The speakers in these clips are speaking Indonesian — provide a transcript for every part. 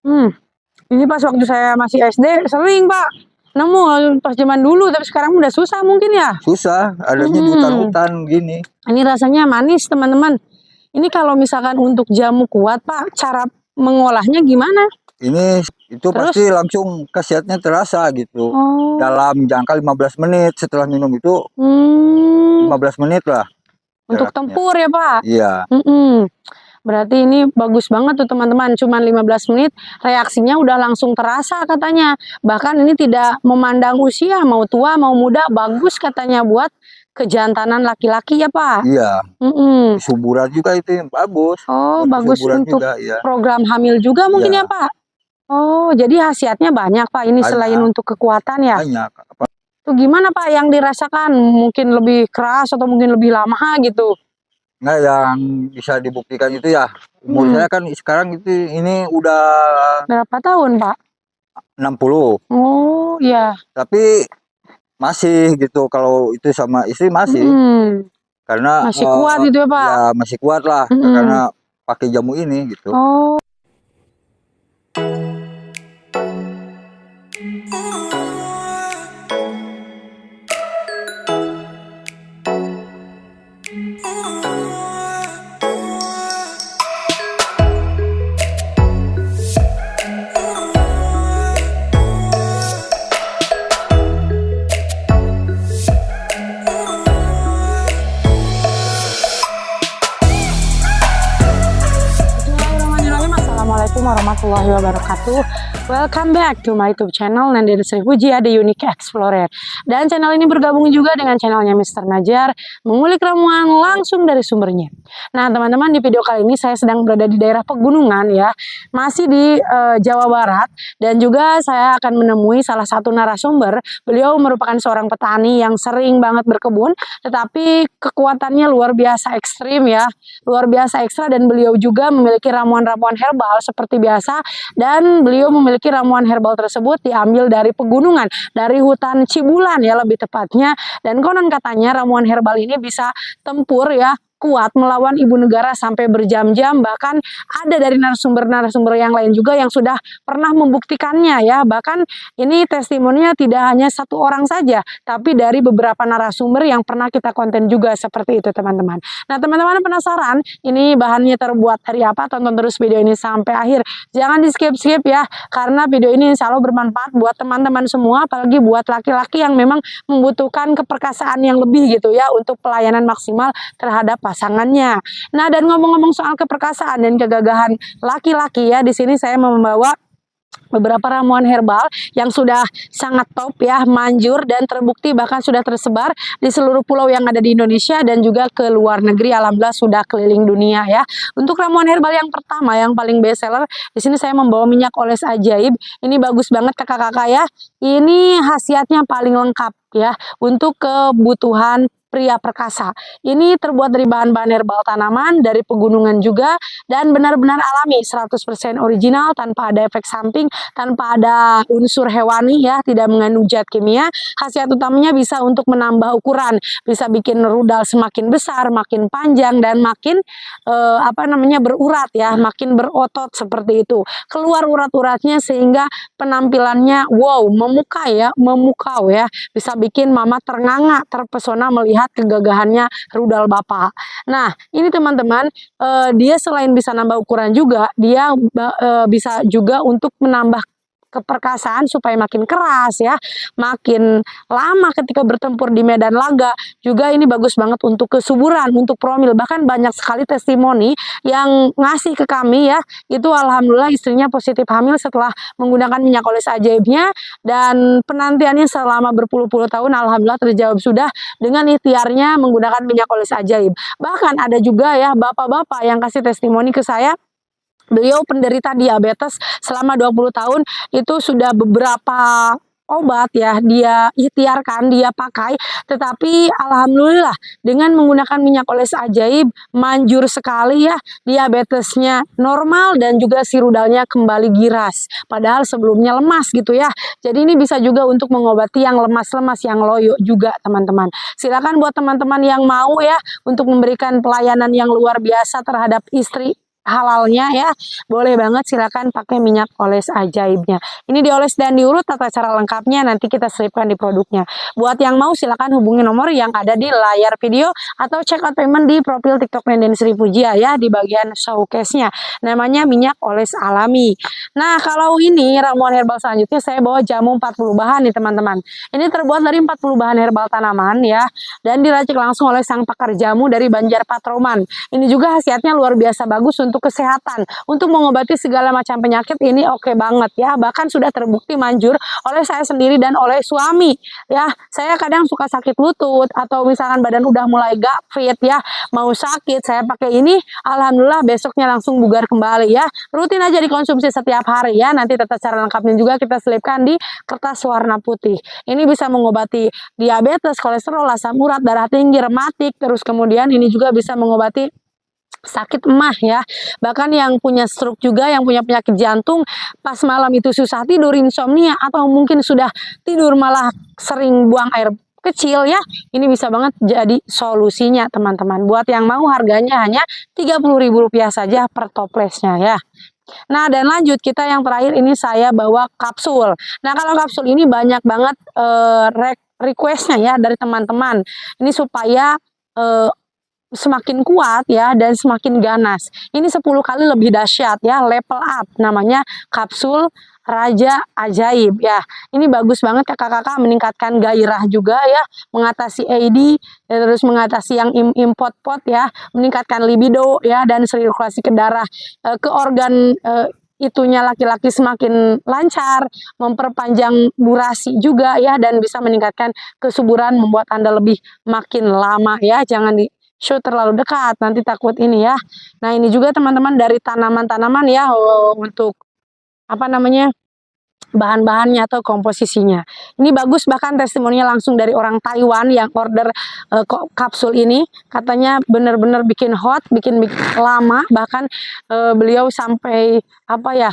Hmm, ini pas waktu saya masih SD sering Pak nemu pas zaman dulu, tapi sekarang udah susah mungkin ya? Susah, adanya di hutan-hutan gini. Ini rasanya manis teman-teman. Ini kalau misalkan untuk jamu kuat Pak, cara mengolahnya gimana? Ini itu Terus? pasti langsung khasiatnya terasa gitu. Oh. Dalam jangka 15 menit setelah minum itu, 15 menit lah. Untuk jaraknya. tempur ya Pak? Iya. Berarti ini bagus banget tuh teman-teman, cuman 15 menit reaksinya udah langsung terasa katanya. Bahkan ini tidak memandang usia, mau tua mau muda, bagus katanya buat kejantanan laki-laki ya Pak? Iya. Kesuburan juga itu yang bagus. Oh, buat bagus untuk juga, ya. program hamil juga mungkin ya Pak? Oh, jadi khasiatnya banyak Pak ini selain untuk kekuatan ya? Banyak. Itu gimana Pak yang dirasakan? Mungkin lebih keras atau mungkin lebih lama gitu? Nah, yang bisa dibuktikan itu ya, umur saya kan sekarang itu ini udah berapa tahun Pak? 60. Oh ya. Tapi masih gitu, kalau itu sama istri masih. Karena masih kuat gitu ya Pak? Ya masih kuat lah, karena pakai jamu ini gitu. Oh. Assalamualaikum warahmatullahi wabarakatuh. Welcome back to my YouTube channel Nandiri Sri Puji, The Unique Explorer. Dan channel ini bergabung juga dengan channelnya Mr. Najar, mengulik ramuan langsung dari sumbernya. Nah teman-teman, di video kali ini saya sedang berada di daerah pegunungan ya, masih di Jawa Barat. Dan juga saya akan menemui salah satu narasumber. Beliau merupakan seorang petani yang sering banget berkebun, tetapi kekuatannya luar biasa ekstrim ya, luar biasa ekstra. Dan beliau juga memiliki ramuan-ramuan herbal seperti biasa, dan beliau memiliki ramuan herbal tersebut diambil dari pegunungan, dari hutan Cibulan ya lebih tepatnya. Dan konon katanya ramuan herbal ini bisa tempur ya, kuat melawan ibu negara sampai berjam-jam. Bahkan ada dari narasumber-narasumber yang lain juga yang sudah pernah membuktikannya ya. Bahkan ini testimoninya tidak hanya satu orang saja, tapi dari beberapa narasumber yang pernah kita konten juga seperti itu teman-teman. Nah teman-teman penasaran ini bahannya terbuat dari apa? Tonton terus video ini sampai akhir. Jangan di skip-skip ya, karena video ini insya Allah bermanfaat buat teman-teman semua, apalagi buat laki-laki yang memang membutuhkan keperkasaan yang lebih gitu ya, untuk pelayanan maksimal terhadap pasangannya. Nah, dan ngomong-ngomong soal keperkasaan dan kegagahan laki-laki ya, di sini saya membawa beberapa ramuan herbal yang sudah sangat top ya, manjur dan terbukti, bahkan sudah tersebar di seluruh pulau yang ada di Indonesia dan juga ke luar negeri. Alhamdulillah sudah keliling dunia ya. Untuk ramuan herbal yang pertama yang paling best seller, di sini saya membawa minyak oles ajaib. Ini bagus banget kakak-kakak ya. Ini khasiatnya paling lengkap ya untuk kebutuhan pria perkasa. Ini terbuat dari bahan-bahan herbal tanaman dari pegunungan juga, dan benar-benar alami, 100% original, tanpa ada efek samping, tanpa ada unsur hewani ya, tidak mengandung zat kimia. Khasiat utamanya bisa untuk menambah ukuran, bisa bikin rudal semakin besar, makin panjang, dan makin berurat ya, makin berotot seperti itu. Keluar urat-uratnya sehingga penampilannya wow, memukau ya, bisa bikin mama ternganga, terpesona melihat kegagahannya rudal bapak. Nah ini teman-teman, dia selain bisa nambah ukuran juga, dia bisa juga untuk menambah keperkasaan supaya makin keras ya, makin lama ketika bertempur di medan laga. Juga ini bagus banget untuk kesuburan, untuk promil. Bahkan banyak sekali testimoni yang ngasih ke kami ya, itu alhamdulillah istrinya positif hamil setelah menggunakan minyak oles ajaibnya, dan penantiannya selama berpuluh-puluh tahun alhamdulillah terjawab sudah dengan ikhtiarnya menggunakan minyak oles ajaib. Bahkan ada juga ya bapak-bapak yang kasih testimoni ke saya, beliau penderita diabetes selama 20 tahun, itu sudah beberapa obat ya dia ikhtiarkan, dia pakai, tetapi alhamdulillah dengan menggunakan minyak oles ajaib manjur sekali ya, diabetesnya normal dan juga si rudalnya kembali giras, padahal sebelumnya lemas gitu ya. Jadi ini bisa juga untuk mengobati yang lemas-lemas, yang loyo juga teman-teman. Silakan buat teman-teman yang mau ya untuk memberikan pelayanan yang luar biasa terhadap istri halalnya ya, boleh banget silakan pakai minyak oles ajaibnya. Ini dioles dan diurut, tata cara lengkapnya nanti kita selipkan di produknya. Buat yang mau silakan hubungi nomor yang ada di layar video atau check out payment di profil TikTok Nenden Sri Pujia ya, di bagian showcase-nya. Namanya minyak oles alami. Nah, kalau ini ramuan herbal selanjutnya saya bawa jamu 40 bahan nih teman-teman. Ini terbuat dari 40 bahan herbal tanaman ya, dan diracik langsung oleh sang pakar jamu dari Banjar Patroman. Ini juga khasiatnya luar biasa bagus untuk kesehatan, untuk mengobati segala macam penyakit. Ini oke banget ya, bahkan sudah terbukti manjur oleh saya sendiri dan oleh suami ya. Saya kadang suka sakit lutut atau misalkan badan udah mulai gak fit ya, mau sakit, saya pakai ini, alhamdulillah besoknya langsung bugar kembali ya. Rutin aja dikonsumsi setiap hari ya. Nanti tata cara lengkapnya juga kita selipkan di kertas warna putih. Ini bisa mengobati diabetes, kolesterol, asam urat, darah tinggi, rematik, terus kemudian ini juga bisa mengobati sakit emah ya. Bahkan yang punya stroke juga, yang punya penyakit jantung, pas malam itu susah tidur, insomnia, atau mungkin sudah tidur malah sering buang air kecil ya, ini bisa banget jadi solusinya teman-teman. Buat yang mau harganya hanya Rp30.000 saja per toplesnya ya. Nah, dan lanjut kita yang terakhir ini saya bawa kapsul. Nah, kalau kapsul ini banyak banget requestnya ya dari teman-teman. Ini supaya semakin kuat ya dan semakin ganas. Ini 10 kali lebih dahsyat ya, level up, namanya kapsul Raja Ajaib ya. Ini bagus banget kakak-kakak, meningkatkan gairah juga ya, mengatasi AD, terus mengatasi yang impot-pot ya, meningkatkan libido ya, dan sirkulasi ke darah, ke organ itunya laki-laki semakin lancar, memperpanjang durasi juga ya, dan bisa meningkatkan kesuburan, membuat Anda lebih makin lama ya. Jangan di shoot terlalu dekat, nanti takut ini ya. Nah, ini juga teman-teman dari tanaman-tanaman ya, untuk apa namanya, bahan-bahannya atau komposisinya. Ini bagus, bahkan testimoninya langsung dari orang Taiwan yang order kapsul ini. Katanya bener-bener bikin hot, bikin lama, bahkan beliau sampai apa ya,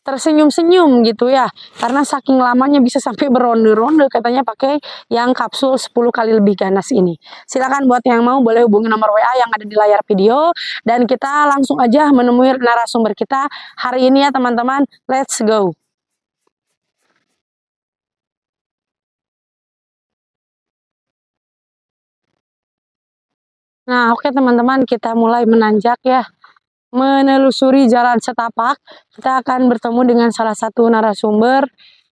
tersenyum-senyum gitu ya, karena saking lamanya bisa sampai beronde-ronde katanya pakai yang kapsul 10 kali lebih ganas ini. Silakan buat yang mau boleh hubungi nomor WA yang ada di layar video, dan kita langsung aja menemui narasumber kita hari ini ya teman-teman. Let's go. Nah, oke teman-teman, kita mulai menanjak ya, menelusuri jalan setapak. Kita akan bertemu dengan salah satu narasumber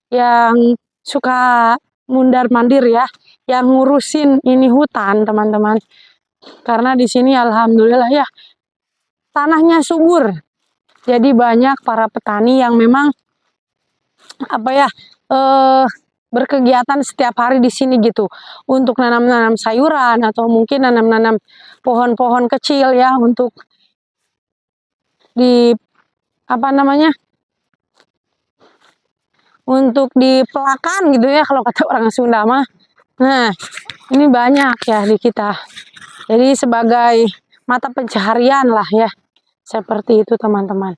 yang suka mundar-mandir ya, yang ngurusin ini hutan teman-teman. Karena di sini alhamdulillah ya, tanahnya subur. Jadi banyak para petani yang memang apa ya, berkegiatan setiap hari di sini gitu, untuk nanam-nanam sayuran atau mungkin nanam-nanam pohon-pohon kecil ya, untuk di apa namanya, untuk dipelakan gitu ya kalau kata orang Sunda mah. Nah, ini banyak ya di kita. Jadi sebagai mata pencaharian lah ya. Seperti itu teman-teman.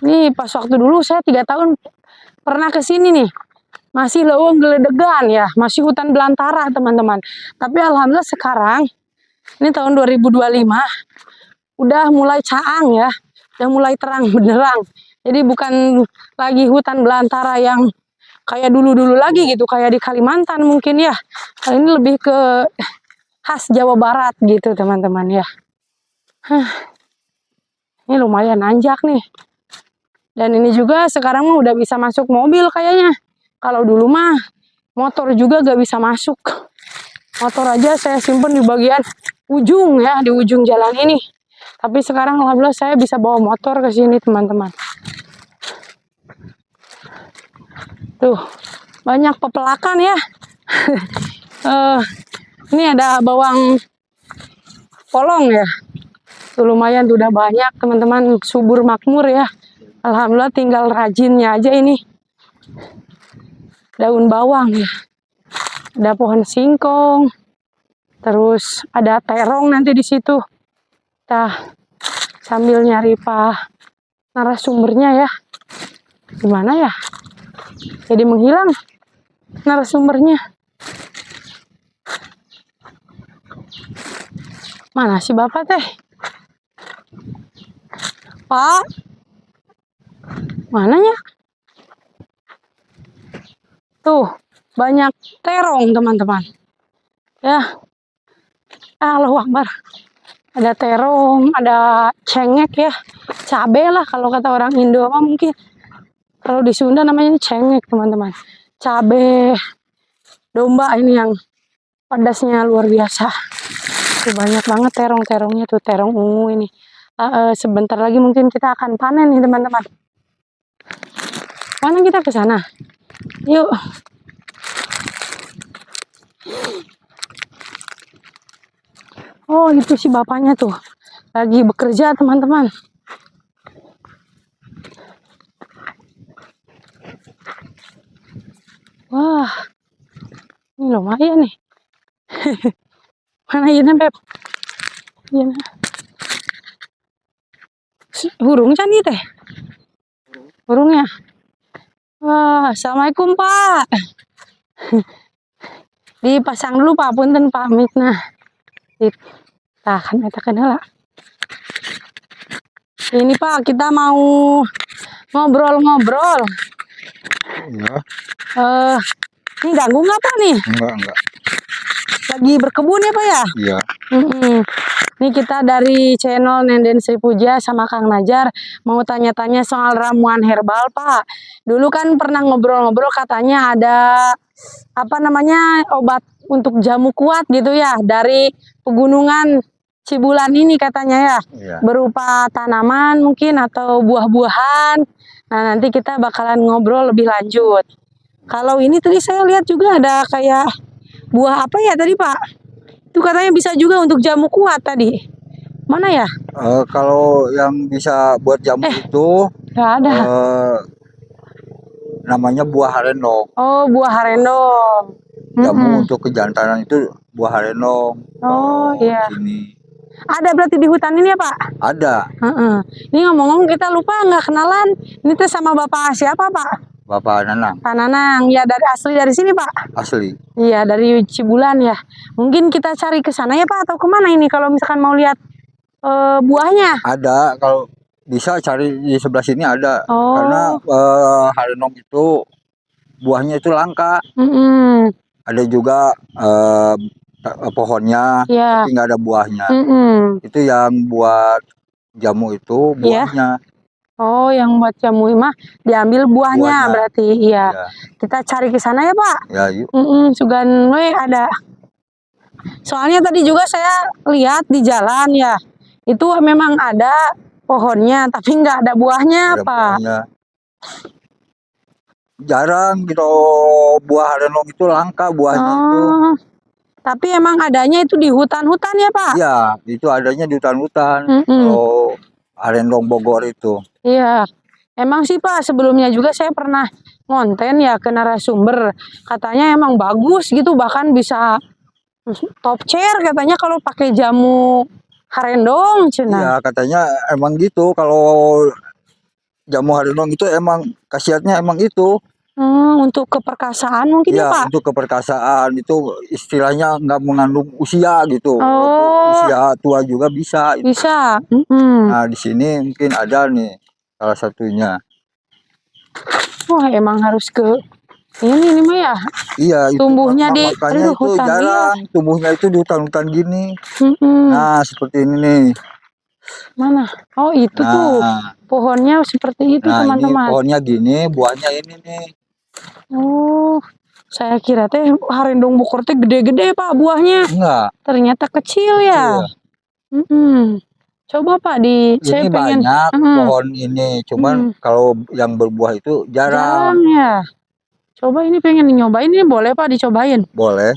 Ini pas waktu dulu saya 3 tahun pernah ke sini nih. Masih lowong geledegan ya, masih hutan belantara teman-teman. Tapi alhamdulillah sekarang ini tahun 2025 udah mulai caang ya. Udah mulai terang benderang. Jadi bukan lagi hutan belantara yang kayak dulu-dulu lagi gitu, kayak di Kalimantan mungkin ya. Kali ini lebih ke khas Jawa Barat gitu teman-teman ya. Ini lumayan nanjak nih. Dan ini juga sekarang mah udah bisa masuk mobil kayaknya. Kalau dulu mah motor juga gak bisa masuk. Motor aja saya simpen di bagian ujung ya, di ujung jalan ini. Tapi sekarang alhamdulillah saya bisa bawa motor ke sini teman-teman. Tuh, banyak pepelakan ya. Ini ada bawang polong ya. Tuh lumayan, tuh udah banyak teman-teman, subur makmur ya. Alhamdulillah tinggal rajinnya aja ini. Daun bawang ya. Ada pohon singkong. Terus ada terong nanti di situ. Kita sambil nyari narasumbernya ya. Gimana ya? Jadi menghilang narasumbernya. Mana sih Bapak teh? Pak, mananya? Tuh, banyak terong teman-teman. Ya, Allahu Akbar. Ada terong, ada cengek ya. Cabe lah kalau kata orang Indo mah mungkin. Kalau di Sunda namanya cengek teman-teman. Cabe domba ini yang pedasnya luar biasa. Tuh banyak banget terong-terongnya tuh, terong ungu ini. Sebentar lagi mungkin kita akan panen nih teman-teman. Mana kita ke sana? Yuk. Oh, itu si bapaknya tuh. Lagi bekerja, teman-teman. Wah. Ini lumayan nih. Mana ini, Beb? Iya. Burung canggih teh. Burungnya. Wah, assalamualaikum Pak. Dipasang dulu Pak, punten pamit nah. Tahan eta kenala. Ini Pak, kita mau ngobrol-ngobrol. Iya. Ini ganggu nggak Pak nih? Enggak. Lagi berkebun ya Pak ya? Iya. Ini kita dari channel Nenden Sri Puja sama Kang Najar mau tanya-tanya soal ramuan herbal Pak. Dulu kan pernah ngobrol-ngobrol katanya ada apa namanya obat untuk jamu kuat gitu ya dari pegunungan Cibulan ini katanya ya. Iya. Berupa tanaman mungkin atau buah-buahan. Nah nanti kita bakalan ngobrol lebih lanjut. Kalau ini tadi saya lihat juga ada kayak buah apa ya tadi Pak? Itu katanya bisa juga untuk jamu kuat tadi. Mana ya? Kalau yang bisa buat jamu itu Nggak ada. namanya buah harendong. Oh, buah harendong. Jamu untuk kejantanan itu buah harendong. Oh, iya. Sini. Ada berarti di hutan ini ya Pak? Ada. Ini ngomong-ngomong kita lupa nggak kenalan. Ini tuh sama Bapak siapa Pak? Bapak Nanang. Pak Nanang. Ya dari asli dari sini Pak? Asli. Iya dari Cibulan ya. Mungkin kita cari ke sana ya Pak atau kemana ini kalau misalkan mau lihat buahnya? Ada, kalau bisa cari di sebelah sini ada. Oh. Karena harendong itu buahnya itu langka. Ada juga pohonnya, Yeah. tapi nggak ada buahnya. Itu yang buat jamu itu buahnya. Oh, yang buat jamu mah diambil buahnya berarti. Iya. Ya. Kita cari ke sana ya Pak. Ya, yuk. Sugan we ada. Soalnya tadi juga saya lihat di jalan ya. Itu memang ada pohonnya tapi nggak ada buahnya Ada Pak. buahnya. Jarang gitu buah harendong itu langka buahnya itu. Tapi emang adanya itu di hutan-hutan ya Pak? Iya, itu adanya di hutan-hutan. Kalau harendong Bogor itu. Iya. Emang sih Pak, sebelumnya juga saya pernah ngonten ya ke narasumber. Katanya emang bagus gitu, bahkan bisa top chair katanya kalau pakai jamu harendong cina. Iya, katanya emang gitu. Kalau jamu harendong itu emang khasiatnya emang itu. Untuk keperkasaan mungkin ya Pak? Untuk keperkasaan itu istilahnya nggak mengandung usia gitu. Oh. Usia tua juga bisa. Bisa. Nah di sini mungkin ada nih salah satunya. Wah emang harus ke ini mah ya. Iya. Tumbuhnya di makanya itu hutan jarang. Iya. Tumbuhnya itu di hutan-hutan gini. Nah seperti ini nih. Mana? Oh itu tuh pohonnya seperti itu teman-teman. Ini pohonnya gini, buahnya ini nih. Oh, saya kira teh harendong Bogor teh gede-gede Pak buahnya. Enggak. Ternyata kecil ya. Coba Pak Ini saya pengen. banyak pohon ini, cuman kalau yang berbuah itu jarang. Ya. Coba ini pengen nyobain ini boleh Pak dicobain? Boleh.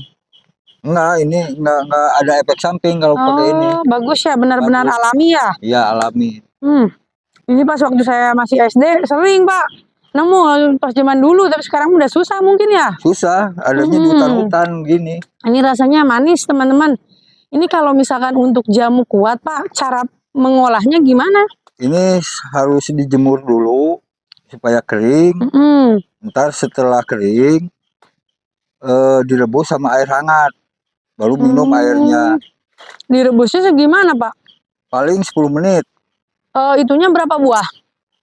Enggak, ini enggak ada efek samping kalau pakai ini. Bagus ya, benar-benar alami ya? Iya, alami. Ini pas waktu saya masih SD sering Pak nemu pas zaman dulu, tapi sekarang udah susah mungkin ya? Susah, adanya di hutan-hutan gini. Ini rasanya manis teman-teman. Ini kalau misalkan untuk jamu kuat Pak, cara mengolahnya gimana? Ini harus dijemur dulu supaya kering. Ntar setelah kering direbus sama air hangat. Baru minum airnya. Direbusnya segimana Pak? Paling 10 menit. Itunya berapa buah?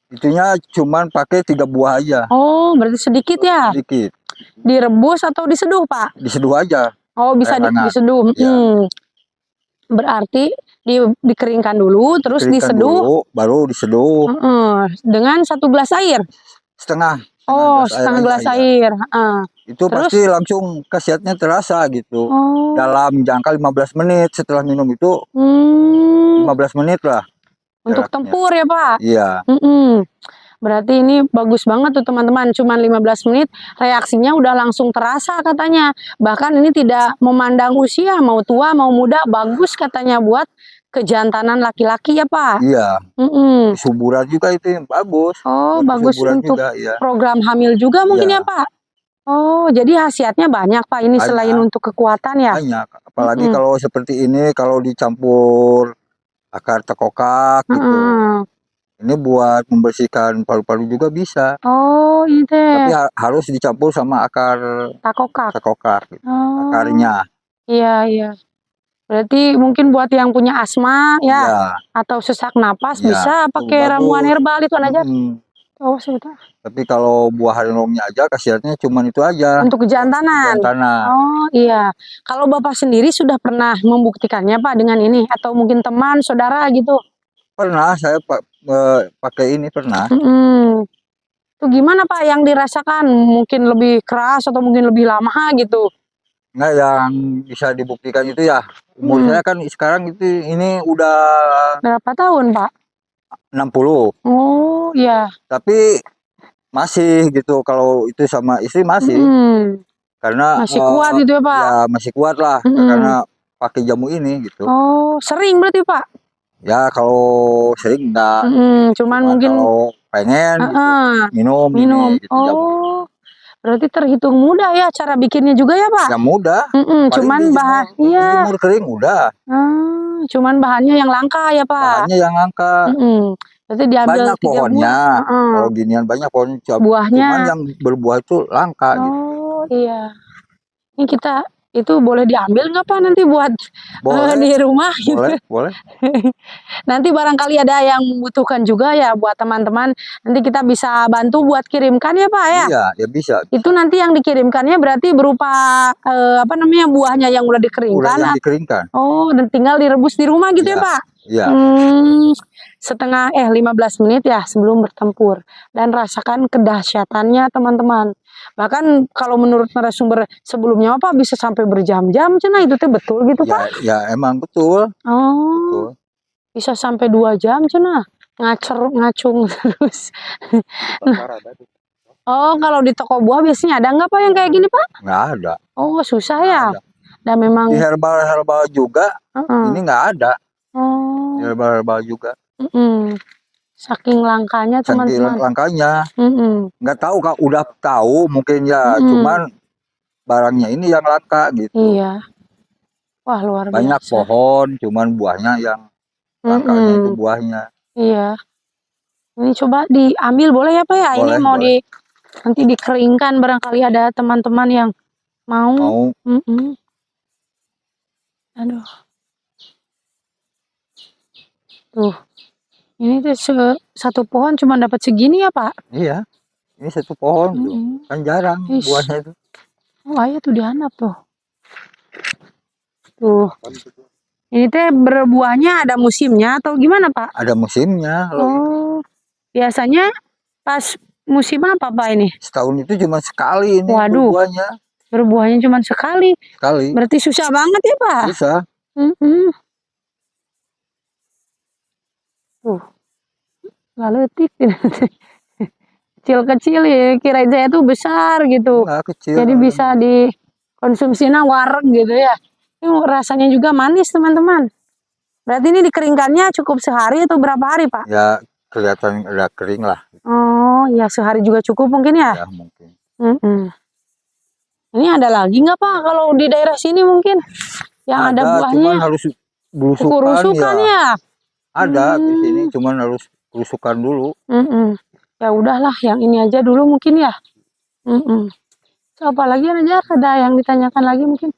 Itunya cuman pakai 3 buah aja. Oh, berarti sedikit ya? Sedikit. Direbus atau diseduh, Pak? Diseduh aja. Oh, bisa Air hangat. diseduh. Ya. Berarti dikeringkan dulu, terus Dikeringkan diseduh. dulu, baru diseduh. Dengan 1 gelas air. Setengah Setengah gelas gelas aja. air. Itu Terus? pasti langsung khasiatnya terasa gitu. Oh. Dalam jangka 15 menit setelah minum itu, 15 menit lah. Untuk jaraknya. tempur ya, Pak? Iya. Berarti ini bagus banget tuh teman-teman. Cuman 15 menit reaksinya udah langsung terasa katanya. Bahkan ini tidak memandang usia, mau tua mau muda, bagus katanya buat kejantanan laki-laki ya, Pak? Iya. Kesuburan juga itu yang bagus. Oh, buat bagus kesuburan untuk juga, ya. program hamil juga mungkin Iya. ya, Pak? Oh, jadi khasiatnya banyak, Pak. Ini Banyak. selain untuk kekuatan ya? Banyak. Apalagi kalau seperti ini, kalau dicampur akar tekokak gitu. Ini buat membersihkan paru-paru juga bisa. Oh, itu. Tapi harus dicampur sama akar tekokak gitu. Akarnya. Iya. Berarti mungkin buat yang punya asma ya, Iya. atau sesak napas Iya, bisa pakai bagus. ramuan herbal itu aja. Oh, sudah. Tapi kalau buah harimaunya aja khasiatnya cuman itu aja. Untuk kejantanan. Oh, iya. Kalau Bapak sendiri sudah pernah membuktikannya, Pak, dengan ini atau mungkin teman, saudara gitu? Pernah saya pakai ini pernah. Itu gimana, Pak, yang dirasakan? Mungkin lebih keras atau mungkin lebih lama gitu? Enggak, yang bisa dibuktikan itu ya umur saya kan sekarang itu ini udah berapa tahun, Pak? 60. Oh, iya. Tapi masih gitu, kalau itu sama istri masih. Karena masih kuat gitu ya, Pak? Ya masih kuat lah, karena pakai jamu ini gitu. Oh, sering berarti, Pak? Ya, kalau sering enggak. Cuman mungkin kalau pengen gitu, minum ini, gitu, jamu. Berarti terhitung mudah ya cara bikinnya juga ya, Pak? Ya mudah. Cuman dijemur kering udah. Cuman bahannya yang langka ya, Pak? Bahannya yang langka. Berarti diambil Banyak 3 pohonnya. buah. Kalau ginian banyak pohon. Buahnya. Cuman yang berbuah itu langka gitu. Oh, iya. Ini kita itu boleh diambil nggak, Pak, nanti buat di rumah gitu? Boleh. Nanti barangkali ada yang membutuhkan juga ya buat teman-teman. Nanti kita bisa bantu buat kirimkan ya, Pak ya? Iya, ya bisa. Itu nanti yang dikirimkannya berarti berupa buahnya yang udah dikeringkan. Udah yang dikeringkan. Oh, dan tinggal direbus di rumah gitu ya, Pak? Iya. 15 menit ya sebelum bertempur, dan rasakan kedahsyatannya teman-teman. Bahkan kalau menurut narasumber sebelumnya Pak bisa sampai berjam-jam, cina itu teh betul gitu, Pak? Ya emang betul. Betul. Bisa sampai 2 jam cina ngacung terus. Kalau di toko buah biasanya ada nggak, Pak, yang kayak gini, Pak? Nggak ada. Oh, susah ya. Dan memang di herbal juga ini nggak ada. Herbal juga. Saking langkanya teman-teman. Saking langkanya. Nggak tahu, Kak, udah tahu mungkin ya, cuman barangnya ini yang langka gitu. Iya. Wah, luar biasa. Banyak pohon, cuman buahnya yang langkanya itu buahnya. Iya. Ini coba diambil boleh ya, Pak ya? Boleh, ini mau boleh. nanti dikeringkan, barangkali ada teman-teman yang mau. Aduh. Tuh. Ini tuh satu pohon cuma dapat segini ya, Pak? Iya. Ini satu pohon tuh. Kan jarang buahnya itu. Oh, ayah tuh dihanap tuh. Tuh. Ini teh berbuahnya ada musimnya atau gimana, Pak? Ada musimnya. Biasanya pas musim apa, Pak, ini? Setahun itu cuma sekali ini. Waduh. Berbuahnya cuma sekali. Berarti susah banget ya, Pak? Susah. Lalu kecil-kecil ya, kirain saya tuh besar gitu. Kecil. Jadi bisa dikonsumsi wareg gitu ya. Ini rasanya juga manis, teman-teman. Berarti ini dikeringkannya cukup sehari atau berapa hari, Pak? Ya kelihatan udah kering lah. Oh, ya sehari juga cukup mungkin ya? Ya mungkin. Ini ada lagi nggak, Pak, kalau di daerah sini mungkin yang ada buahnya? Cuman harus belusukan ya. Ada di sini, cuman harus belusukan dulu. Ya udahlah, yang ini aja dulu mungkin ya. Apa lagi aja, ada yang ditanyakan lagi mungkin?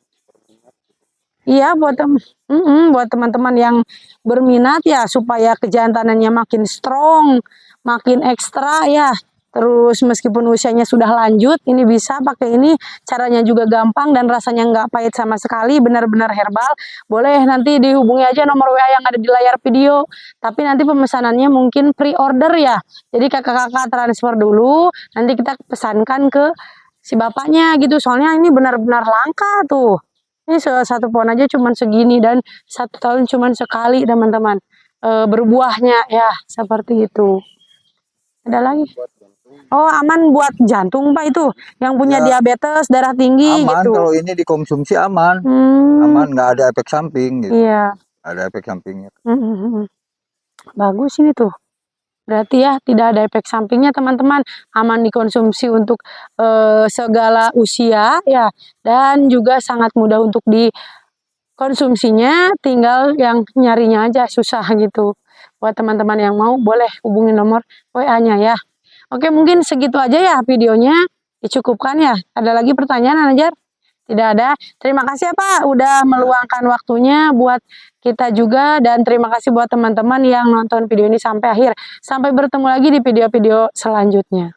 Iya, buat teman-teman yang berminat ya supaya kejantanannya makin strong, makin ekstra ya. Terus meskipun usianya sudah lanjut, ini bisa pakai ini. Caranya juga gampang dan rasanya nggak pahit sama sekali, benar-benar herbal. Boleh nanti dihubungi aja nomor WA yang ada di layar video. Tapi nanti pemesanannya mungkin pre-order ya. Jadi kakak-kakak transfer dulu, nanti kita pesankan ke si bapaknya gitu. Soalnya ini benar-benar langka tuh. Ini satu pohon aja cuman segini dan 1 tahun cuman sekali teman-teman berbuahnya ya seperti itu. Ada lagi? Oh, aman buat jantung Pak itu, yang punya Ya, diabetes, darah tinggi aman gitu. kalau ini dikonsumsi aman. Aman, nggak ada efek samping gitu. Iya. Ada efek sampingnya. Bagus ini tuh. Berarti ya tidak ada efek sampingnya teman-teman, aman dikonsumsi untuk segala usia ya, dan juga sangat mudah untuk dikonsumsinya, tinggal yang nyarinya aja susah gitu. Buat teman-teman yang mau boleh hubungi nomor WA-nya ya. Oke, mungkin segitu aja ya videonya, dicukupkan ya. Ada lagi pertanyaan Anajar? Tidak ada. Terima kasih ya Pak udah meluangkan waktunya buat kita juga, dan terima kasih buat teman-teman yang nonton video ini sampai akhir. Sampai bertemu lagi di video-video selanjutnya.